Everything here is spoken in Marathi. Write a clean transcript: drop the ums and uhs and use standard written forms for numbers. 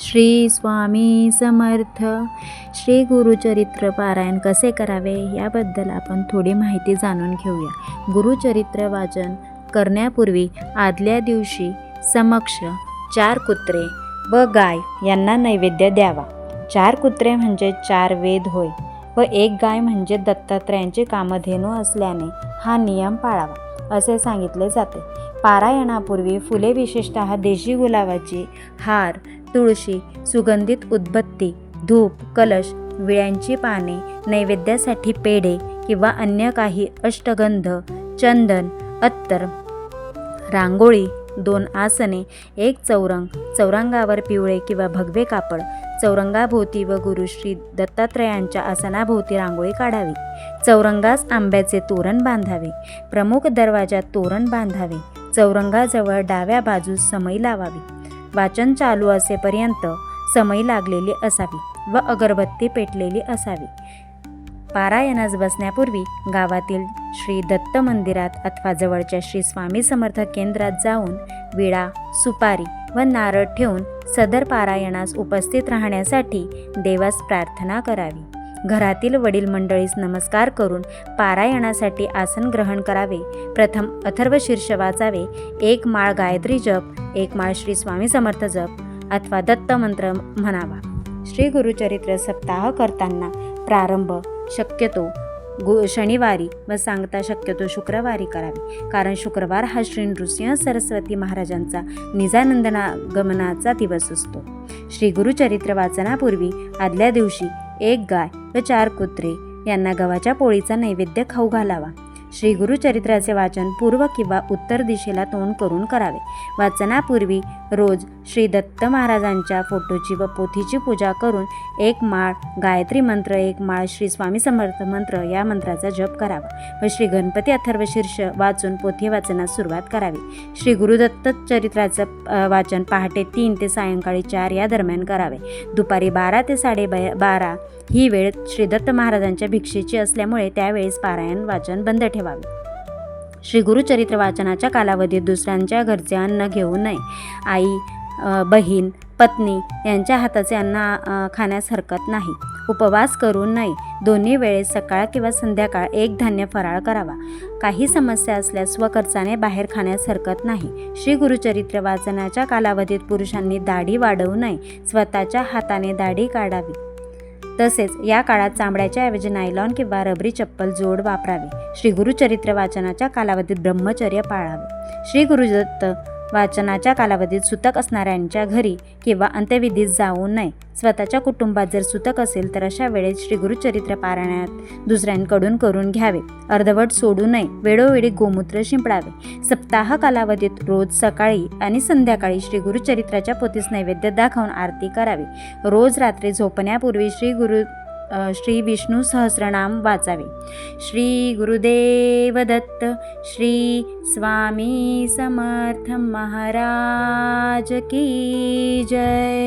श्री स्वामी समर्थ. श्री गुरुचरित्र पारायण कसे करावे याबद्दल आपण थोडी माहिती जाणून घेऊया. गुरुचरित्र वाचन करण्यापूर्वी आदल्या दिवशी समक्ष 4 कुत्रे व गाय यांना नैवेद्य द्यावा. 4 कुत्रे म्हणजे 4 वेद होय व 1 गाय म्हणजे दत्तात्रयांची कामधेनू असल्याने हा नियम पाळावा असे सांगितले जाते. पारायणापूर्वी फुले, विशेषतः देशी गुलाबाची हार, तुळशी, सुगंधित उदबत्ती, धूप, कलश, विळ्यांची पाने, नैवेद्यासाठी पेढे किंवा अन्य काही, अष्टगंध, चंदन, अत्तर, रांगोळी, 2 आसने, 1 चौरंग, चौरंगावर पिवळे किंवा भगवे कापड, चौरंगाभोवती व गुरु श्री दत्तात्रयांच्या आसनाभोवती रांगोळी काढावी. चौरंगास आंब्याचे तोरण बांधावे. प्रमुख दरवाजात तोरण बांधावे. चौरंगाजवळ डाव्या बाजूस समई लावावी. वाचन चालू असेपर्यंत समई लागलेली असावी व अगरबत्ती पेटलेली असावी. पारायणास बसण्यापूर्वी गावातील श्री दत्त मंदिरात अथवा जवळच्या श्री स्वामी समर्थ केंद्रात जाऊन विडा, सुपारी व नारळ ठेवून सदर पारायणास उपस्थित राहण्यासाठी देवास प्रार्थना करावी. घरातील वडील मंडळीस नमस्कार करून पारायणासाठी आसन ग्रहण करावे. प्रथम अथर्वशीर्ष वाचावे. 1 माळ गायत्री जप, 1 माळ श्री स्वामी समर्थ जप अथवा दत्त मंत्र म्हणावा. श्री गुरुचरित्र सप्ताह करताना प्रारंभ शक्यतो शनिवारी व सांगता शक्यतो शुक्रवारी करावी, कारण शुक्रवार हा श्री नृसिंह सरस्वती महाराजांचा निजानंदनागमनाचा दिवस असतो. श्री गुरुचरित्र वाचनापूर्वी आदल्या दिवशी 1 गाय व 4 कुत्रे यांना गव्हाच्या पोळीचा नैवेद्य खाऊ घालावा. श्री गुरुचरित्राचे वाचन पूर्व किंवा उत्तर दिशेला तोंड करून करावे. वाचनापूर्वी रोज श्री दत्त महाराजांच्या फोटोची व पोथीची पूजा करून 1 माळ गायत्री मंत्र, 1 माळ श्री स्वामी समर्थ मंत्र या मंत्राचा जप करावा व श्री गणपती अथर्वशीर्ष वाचून पोथी वाचनास सुरुवात करावी. श्री गुरुदत्त चरित्राचं वाचन पहाटे 3 ते सायंकाळी 4 या दरम्यान करावे. दुपारी 12 ते 12:30 ही वेळ श्री दत्त महाराजांच्या भिक्षेची असल्यामुळे त्यावेळेस पारायण वाचन बंद ठेवावे. श्री गुरुचरित्र वाचनाच्या कालावधीत दुसऱ्यांच्या घरचे अन्न घेऊ नये. आई, बहीण, पत्नी यांच्या हाताचे अन्न खाण्यास हरकत नाही. उपवास करू नये. दोन्ही वेळेस सकाळ किंवा संध्याकाळ 1 धान्य फराळ करावा. काही समस्या असल्यास स्वखर्चाने बाहेर खाण्यास हरकत नाही. श्री गुरुचरित्र वाचनाच्या कालावधीत पुरुषांनी दाढी वाढवू नये. स्वतःच्या हाताने दाढी काढावी. तसेच या काळात चामड्याच्या ऐवजी नायलॉन किंवा रबरी चप्पल जोड वापरावे. श्री गुरुचरित्र वाचनाच्या कालावधीत ब्रह्मचर्य पाळावे. श्री गुरुदत्त वाचनाच्या कालावधीत सुतक असणाऱ्यांच्या घरी किंवा अंत्यविधीत जाऊ नये. स्वतःच्या कुटुंबात जर सुतक असेल तर अशा वेळेस श्री गुरुचरित्र पारायणात दुसऱ्यांकडून करून घ्यावे. अर्धवट सोडू नये. वेळोवेळी गोमूत्र शिंपडावे. सप्ताह कालावधीत रोज सकाळी आणि संध्याकाळी श्री गुरुचरित्राच्या पोथीस नैवेद्य दाखवून आरती करावी. रोज रात्री झोपण्यापूर्वी श्री विष्णू सहस्रनाम वाचावे. श्री गुरुदेव दत्त. श्री स्वामी समर्थ महाराज की जय.